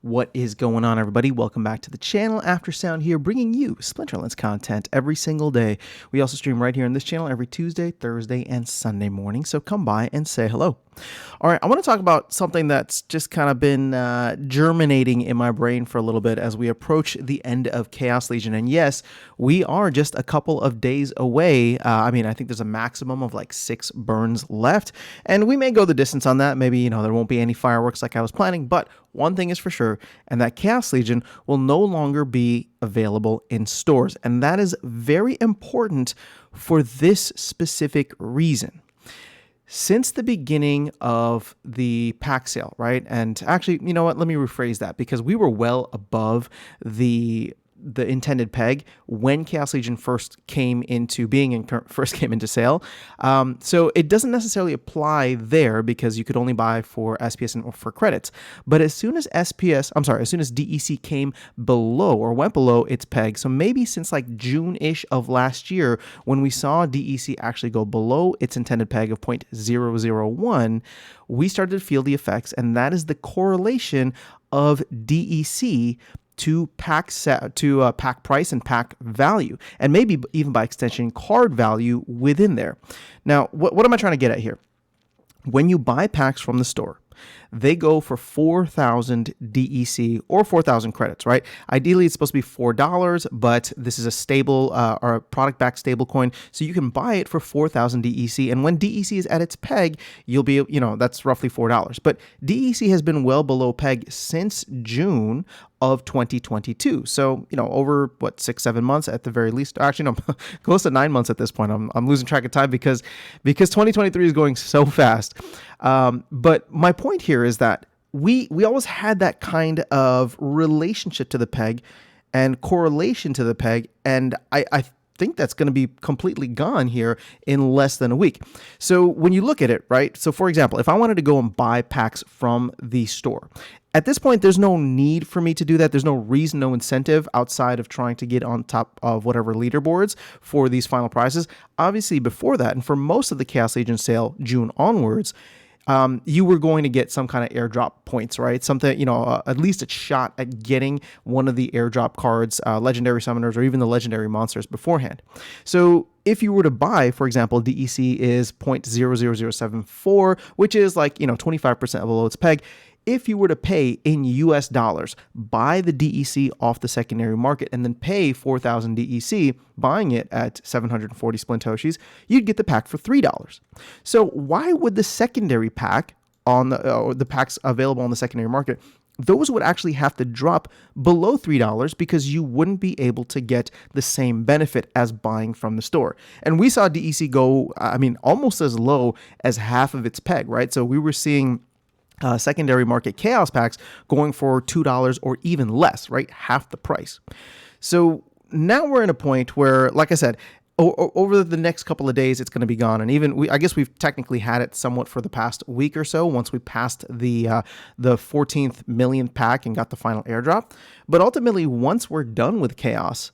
What is going on, everybody? Welcome back to the channel. Aftersound here, bringing you Splinterlands content every single day. We also stream right here on this channel every Tuesday, Thursday, and Sunday morning, so come by and say hello. All right, I want to talk about something that's just kind of been germinating in my brain for a little bit as we approach the end of Chaos Legion. And yes, we are just a couple of days away. I think there's a maximum of like 6 burns left, and we may go the distance on that. Maybe, there won't be any fireworks like I was planning, but one thing is for sure, and that Chaos Legion will no longer be available in stores. And that is very important for this specific reason. Since the beginning of the pack sale, right? And actually, you know what? Let me rephrase that, because we were well above the intended peg when Chaos Legion first came into being and first came into sale. So it doesn't necessarily apply there because you could only buy for SPS and for credits. But as soon as DEC came below or went below its peg, so maybe since like June-ish of last year, when we saw DEC actually go below its intended peg of 0.001, we started to feel the effects, and that is the correlation of DEC to pack price and pack value, and maybe even by extension card value within there. Now, what am I trying to get at here? When you buy packs from the store, they go for 4,000 DEC or 4,000 credits, right? Ideally, it's supposed to be $4, but this is a stable or a product-backed stable coin, so you can buy it for 4,000 DEC. And when DEC is at its peg, you'll be, that's roughly $4. But DEC has been well below peg since June of 2022. So, over 6-7 months at the very least. Actually, no, close to 9 months at this point. I'm losing track of time because 2023 is going so fast. But my point here is that we always had that kind of relationship to the peg and correlation to the peg, and I think that's going to be completely gone here in less than a week. So when you look at it, right? So for example, if I wanted to go and buy packs from the store, at this point, there's no need for me to do that. There's no reason, no incentive outside of trying to get on top of whatever leaderboards for these final prizes. Obviously, before that, and for most of the Chaos Legion sale, June onwards, you were going to get some kind of airdrop points, right? Something, at least a shot at getting one of the airdrop cards, legendary summoners, or even the legendary monsters beforehand. So if you were to buy, for example, DEC is 0.00074, which is like, 25% below its peg. If you were to pay in US dollars, buy the DEC off the secondary market, and then pay 4,000 DEC, buying it at 740 Splintoshis, you'd get the pack for $3. So why would the secondary pack on the packs available on the secondary market, those would actually have to drop below $3 because you wouldn't be able to get the same benefit as buying from the store? And we saw DEC go, almost as low as half of its peg, right? So we were seeing secondary market chaos packs going for $2 or even less, right? Half the price. So now we're in a point where, like I said, over the next couple of days, it's going to be gone. And even I guess we've technically had it somewhat for the past week or so once we passed the 14th millionth pack and got the final airdrop. But ultimately, once we're done with chaos,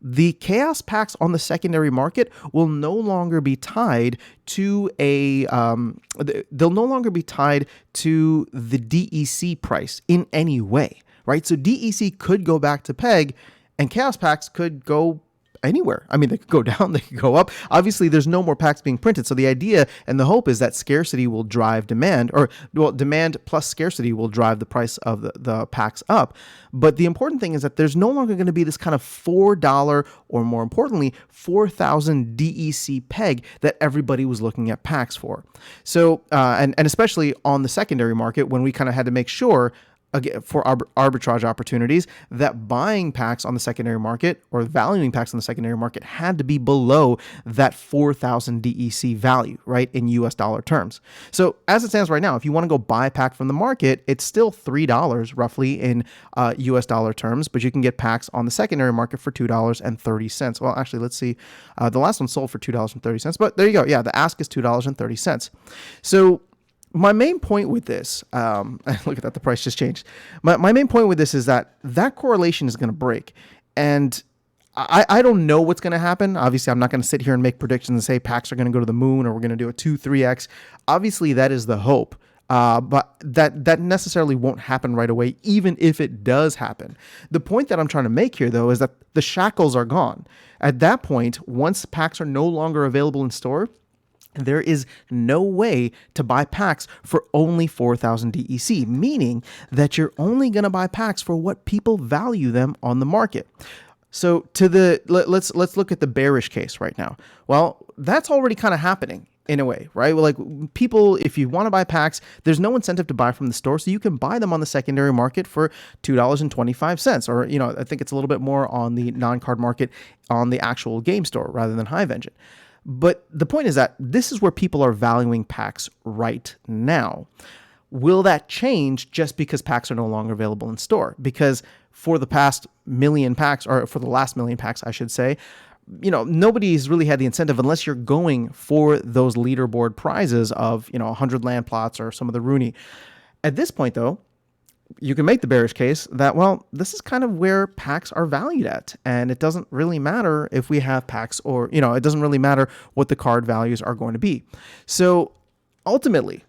the chaos packs on the secondary market will no longer be tied to they'll no longer be tied to the DEC price in any way, right? So DEC could go back to peg, and chaos packs could go anywhere. They could go down, they could go up. Obviously, there's no more packs being printed. So the idea and the hope is that scarcity will drive demand, demand plus scarcity will drive the price of the packs up. But the important thing is that there's no longer going to be this kind of $4, or more importantly, 4,000 DEC peg that everybody was looking at packs for. So, and especially on the secondary market, when we kind of had to make sure, again, for arbitrage opportunities, that buying packs on the secondary market or valuing packs on the secondary market had to be below that 4,000 DEC value, right, in US dollar terms. So as it stands right now, if you want to go buy a pack from the market, it's still $3 roughly in US dollar terms, but you can get packs on the secondary market for $2.30. Well, actually, let's see. The last one sold for $2.30, but there you go. Yeah, the ask is $2.30. So my main point with this, look at that, the price just changed. My main point with this is that correlation is going to break. And I don't know what's going to happen. Obviously, I'm not going to sit here and make predictions and say packs are going to go to the moon or we're going to do a 2-3x. Obviously, that is the hope. But that necessarily won't happen right away, even if it does happen. The point that I'm trying to make here, though, is that the shackles are gone. At that point, once packs are no longer available in store, there is no way to buy packs for only 4,000 DEC, meaning that you're only going to buy packs for what people value them on the market. So let's look at the bearish case right now. Well, that's already kind of happening in a way, right? Well, like people, if you want to buy packs, there's no incentive to buy from the store, so you can buy them on the secondary market for $2.25, or I think it's a little bit more on the non-card market on the actual game store rather than Hive Engine. But the point is that this is where people are valuing packs right now. Will that change just because packs are no longer available in store? Because for the past million packs, or for the last million packs, I should say, nobody's really had the incentive unless you're going for those leaderboard prizes of, 100 land plots or some of the Rooney. At this point, though, you can make the bearish case that, well, this is kind of where packs are valued at. And it doesn't really matter if we have packs or, it doesn't really matter what the card values are going to be. So ultimately,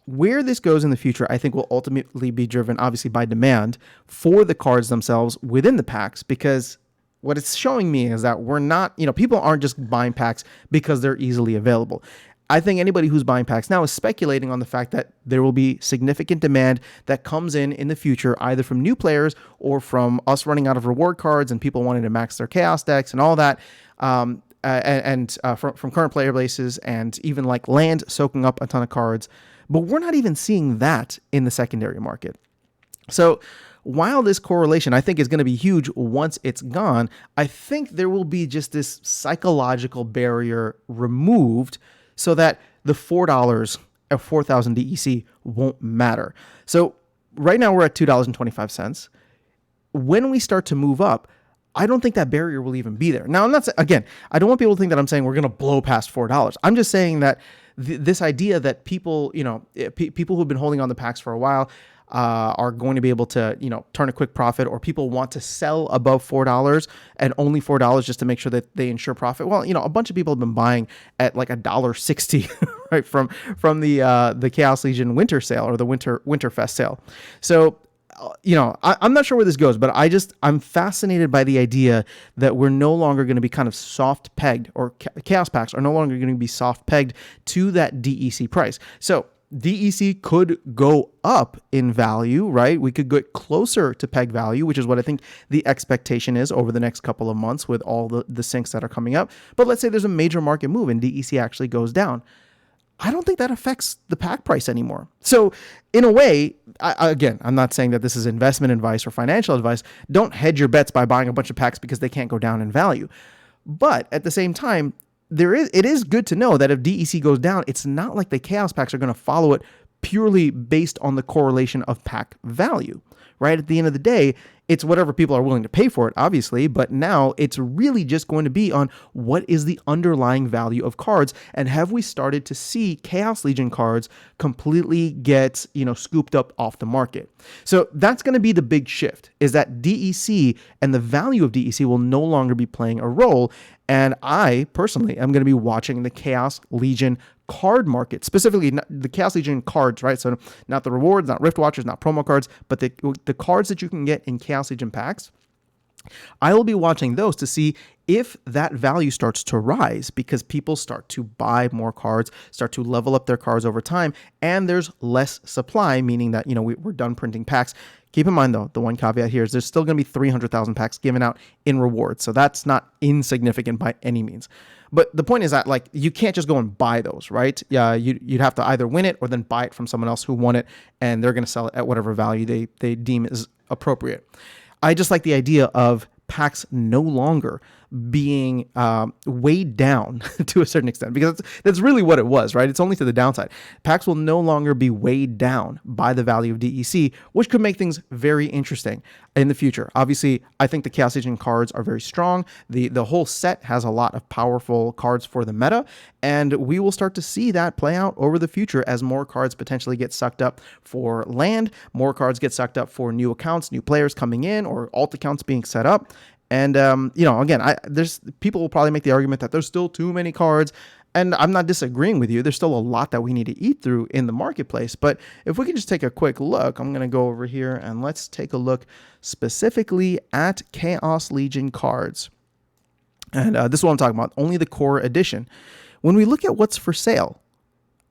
where this goes in the future, I think will ultimately be driven, obviously, by demand for the cards themselves within the packs, because what it's showing me is that we're not, people aren't just buying packs because they're easily available. I think anybody who's buying packs now is speculating on the fact that there will be significant demand that comes in the future, either from new players or from us running out of reward cards and people wanting to max their chaos decks and all that, from current player bases, and even like land soaking up a ton of cards. But we're not even seeing that in the secondary market. So while this correlation, I think, is going to be huge once it's gone, I think there will be just this psychological barrier removed so that the $4 of 4,000 DEC won't matter. So right now we're at $2.25. When we start to move up, I don't think that barrier will even be there. Now, I'm not, again, I don't want people to think that I'm saying we're going to blow past $4. I'm just saying that this idea that people, people who've been holding on the packs for a while are going to be able to, turn a quick profit, or people want to sell above $4 and only $4 just to make sure that they ensure profit. Well, a bunch of people have been buying at like $1.60, right, from the Chaos Legion winter sale or the Winterfest sale. So, I'm not sure where this goes, but I'm fascinated by the idea that we're no longer going to be kind of soft pegged, or chaos packs are no longer going to be soft pegged to that DEC price. So DEC could go up in value, right? We could get closer to peg value, which is what I think the expectation is over the next couple of months with all the syncs that are coming up. But let's say there's a major market move and DEC actually goes down. I don't think that affects the pack price anymore. So in a way, again, I'm not saying that this is investment advice or financial advice. Don't hedge your bets by buying a bunch of packs because they can't go down in value. But at the same time, it is good to know that if DEC goes down, it's not like the chaos packs are going to follow it purely based on the correlation of pack value, right? At the end of the day, it's whatever people are willing to pay for it, obviously, but now it's really just going to be on what is the underlying value of cards, and have we started to see Chaos Legion cards completely get, scooped up off the market? So that's going to be the big shift, is that DEC and the value of DEC will no longer be playing a role, and I personally am going to be watching the Chaos Legion card market, specifically the Chaos Legion cards, right? So not the rewards, not Rift Watchers, not promo cards, but the cards that you can get in Chaos Legion packs. I will be watching those to see if that value starts to rise because people start to buy more cards, start to level up their cards over time, and there's less supply, meaning that, we're done printing packs. Keep in mind, though, the one caveat here is there's still going to be 300,000 packs given out in rewards, so that's not insignificant by any means. But the point is that, you can't just go and buy those, right? You'd have to either win it or then buy it from someone else who won it, and they're going to sell it at whatever value they deem is appropriate. I just like the idea of packs no longer being weighed down to a certain extent, because that's really what it was, right? It's only to the downside. Packs will no longer be weighed down by the value of DEC, which could make things very interesting in the future. Obviously, I think the Chaos Legion cards are very strong. The whole set has a lot of powerful cards for the meta, and we will start to see that play out over the future as more cards potentially get sucked up for land, more cards get sucked up for new accounts, new players coming in, or alt accounts being set up. And, again, there's people will probably make the argument that there's still too many cards. and I'm not disagreeing with you. There's still a lot that we need to eat through in the marketplace. But if we can just take a quick look, I'm going to go over here and let's take a look specifically at Chaos Legion cards. And this is what I'm talking about, only the core edition. When we look at what's for sale,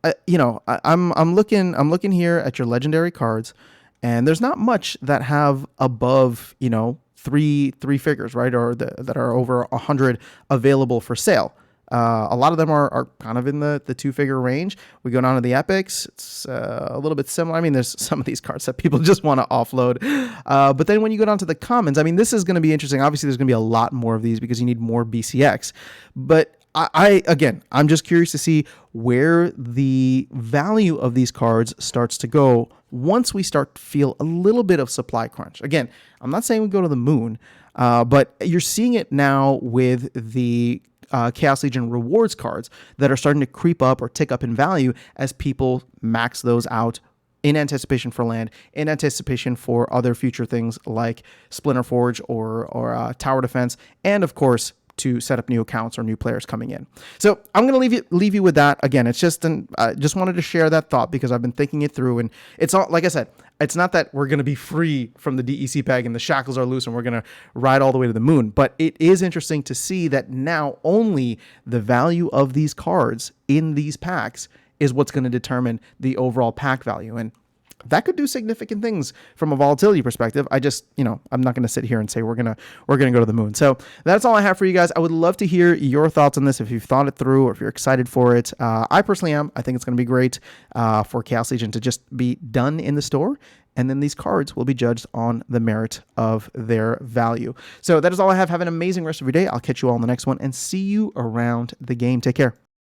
I'm looking here at your legendary cards, and there's not much that have above, three figures, right? Or that are over 100 available for sale. A lot of them are kind of in the 2-figure range. We go down to the epics. It's a little bit similar. I mean, there's some of these cards that people just want to offload. But then when you go down to the commons, I mean, this is going to be interesting. Obviously, there's going to be a lot more of these because you need more BCX. But I'm just curious to see where the value of these cards starts to go once we start to feel a little bit of supply crunch. Again, I'm not saying we go to the moon, but you're seeing it now with the Chaos Legion rewards cards that are starting to creep up or tick up in value as people max those out in anticipation for land, in anticipation for other future things like Splinter Forge or Tower Defense, and of course, to set up new accounts or new players coming in. So I'm going to leave you with that. Again, it's just just wanted to share that thought because I've been thinking it through, and it's all, like I said, it's not that we're going to be free from the DEC peg and the shackles are loose and we're going to ride all the way to the moon, but it is interesting to see that now only the value of these cards in these packs is what's going to determine the overall pack value. And that could do significant things from a volatility perspective. I just, I'm not going to sit here and say we're going to go to the moon. So that's all I have for you guys. I would love to hear your thoughts on this, if you've thought it through or if you're excited for it. I personally am. I think it's going to be great for Chaos Legion to just be done in the store. And then these cards will be judged on the merit of their value. So that is all I have. Have an amazing rest of your day. I'll catch you all in the next one and see you around the game. Take care.